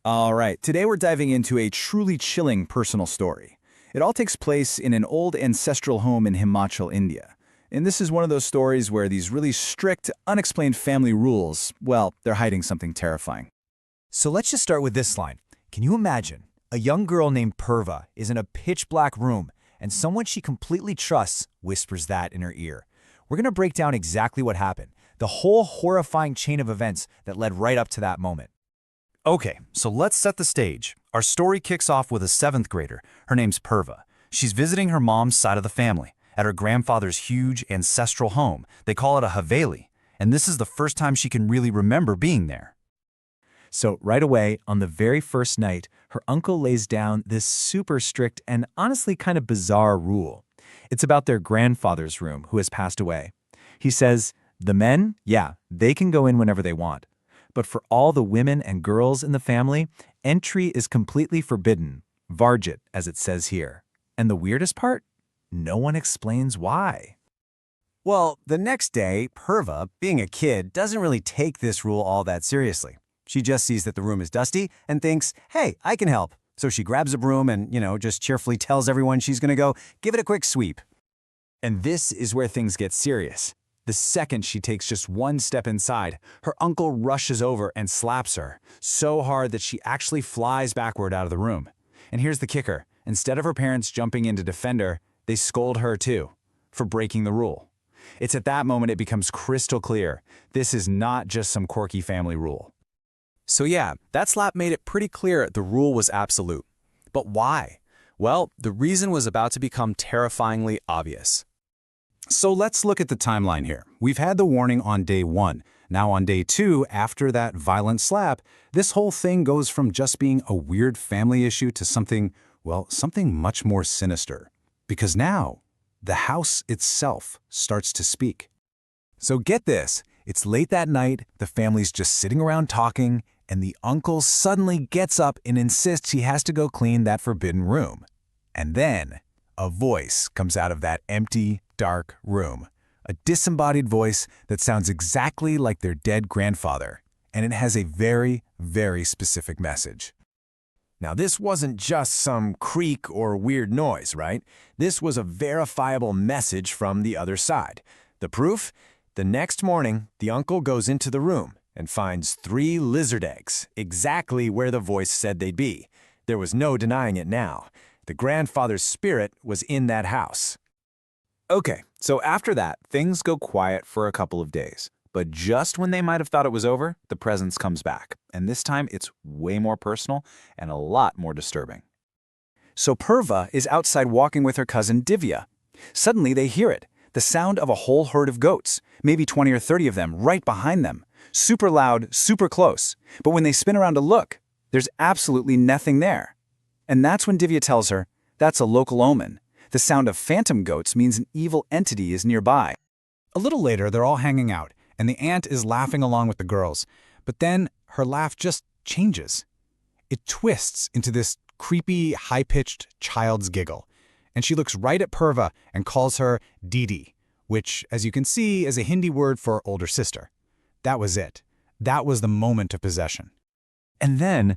All right, today we're diving into a truly chilling personal story. It all takes place in an old ancestral home in Himachal, India. And this is one of those stories where these really strict, unexplained family rules, well, they're hiding something terrifying. So let's just start with this line. Can you imagine? A young girl named Purva is in a pitch-black room, and someone she completely trusts whispers that in her ear. We're going to break down exactly what happened, the whole horrifying chain of events that led right up to that moment. Okay, so let's set the stage. Our story kicks off with a 7th grader. Her name's Purva. She's visiting her mom's side of the family at her grandfather's huge ancestral home. They call it a Haveli, and this is the first time she can really remember being there. So right away, on the very first night, her uncle lays down this super strict and honestly kind of bizarre rule. It's about their grandfather's room who has passed away. He says, the men, yeah, they can go in whenever they want. But for all the women and girls in the family, entry is completely forbidden, varjit, as it says here. And the weirdest part? No one explains why. Well, the next day, Purva, being a kid, doesn't really take this rule all that seriously. She just sees that the room is dusty and thinks, hey, I can help. So she grabs a broom and, just cheerfully tells everyone she's going to go give it a quick sweep. And this is where things get serious. The second she takes just one step inside, her uncle rushes over and slaps her so hard that she actually flies backward out of the room. And here's the kicker. Instead of her parents jumping in to defend her, they scold her too, for breaking the rule. It's at that moment it becomes crystal clear. This is not just some quirky family rule. So yeah, that slap made it pretty clear the rule was absolute. But why? Well, the reason was about to become terrifyingly obvious. So let's look at the timeline here. We've had the warning on day 1. Now on day 2, after that violent slap, this whole thing goes from just being a weird family issue to something much more sinister. Because now, the house itself starts to speak. So get this, it's late that night, the family's just sitting around talking, and the uncle suddenly gets up and insists he has to go clean that forbidden room. And then, a voice comes out of that empty, dark room. A disembodied voice that sounds exactly like their dead grandfather, and it has a very, very specific message. Now, this wasn't just some creak or weird noise, right? This was a verifiable message from the other side. The proof? The next morning, the uncle goes into the room and finds 3 lizard eggs, exactly where the voice said they'd be. There was no denying it now. The grandfather's spirit was in that house. Okay, so after that, things go quiet for a couple of days. But just when they might have thought it was over, the presence comes back. And this time, it's way more personal and a lot more disturbing. So Purva is outside walking with her cousin Divya. Suddenly, they hear it, the sound of a whole herd of goats, maybe 20 or 30 of them right behind them. Super loud, super close. But when they spin around to look, there's absolutely nothing there. And that's when Divya tells her, that's a local omen. The sound of phantom goats means an evil entity is nearby. A little later, they're all hanging out, and the aunt is laughing along with the girls. But then her laugh just changes. It twists into this creepy, high-pitched child's giggle. And she looks right at Purva and calls her Didi, which, as you can see, is a Hindi word for older sister. That was it. That was the moment of possession. And then,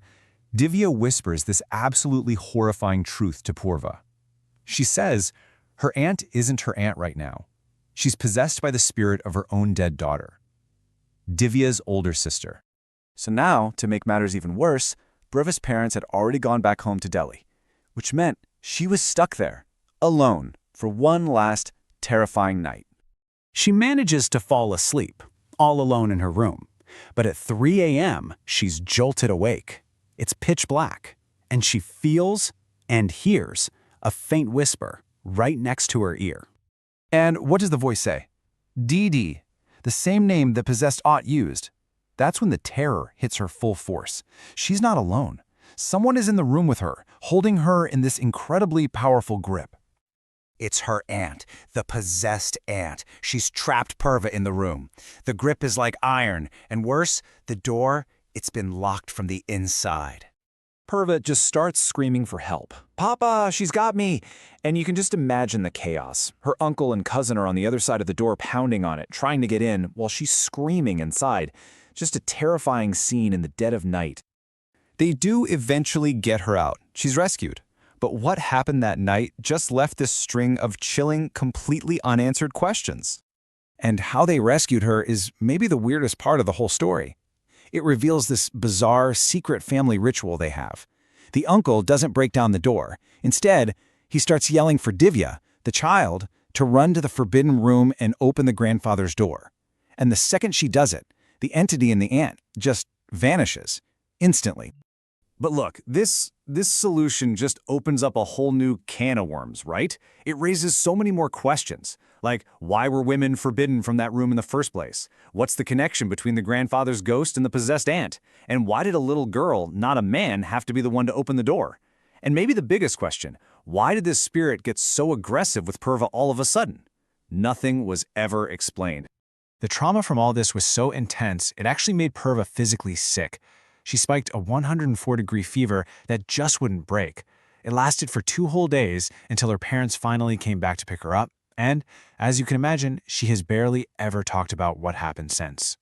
Divya whispers this absolutely horrifying truth to Purva. She says her aunt isn't her aunt right now. She's possessed by the spirit of her own dead daughter, Divya's older sister. So now, to make matters even worse, Purva's parents had already gone back home to Delhi, which meant she was stuck there, alone, for one last terrifying night. She manages to fall asleep, all alone in her room. But at 3 a.m., she's jolted awake. It's pitch black, and she feels and hears a faint whisper right next to her ear. And what does the voice say? Didi, the same name that possessed Aunt used. That's when the terror hits her full force. She's not alone. Someone is in the room with her, holding her in this incredibly powerful grip. It's her aunt, the possessed aunt. She's trapped Purva in the room. The grip is like iron, and worse, the door, it's been locked from the inside. Purva just starts screaming for help. Papa, she's got me! And you can just imagine the chaos. Her uncle and cousin are on the other side of the door pounding on it, trying to get in, while she's screaming inside. Just a terrifying scene in the dead of night. They do eventually get her out. She's rescued. But what happened that night just left this string of chilling, completely unanswered questions. And how they rescued her is maybe the weirdest part of the whole story. It reveals this bizarre, secret family ritual they have. The uncle doesn't break down the door. Instead, he starts yelling for Divya, the child, to run to the forbidden room and open the grandfather's door. And the second she does it, the entity in the ant just vanishes, instantly. But look, this solution just opens up a whole new can of worms, right? It raises so many more questions. Like, why were women forbidden from that room in the first place? What's the connection between the grandfather's ghost and the possessed ant? And why did a little girl, not a man, have to be the one to open the door? And maybe the biggest question, why did this spirit get so aggressive with Purva all of a sudden? Nothing was ever explained. The trauma from all this was so intense, it actually made Purva physically sick. She spiked a 104-degree fever that just wouldn't break. It lasted for 2 whole days until her parents finally came back to pick her up. And, as you can imagine, she has barely ever talked about what happened since.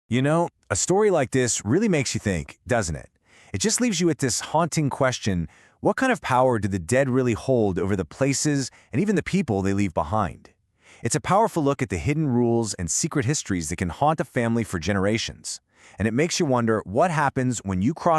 You know, a story like this really makes you think, doesn't it? It just leaves you with this haunting question, what kind of power do the dead really hold over the places and even the people they leave behind? It's a powerful look at the hidden rules and secret histories that can haunt a family for generations. And it makes you wonder what happens when you cross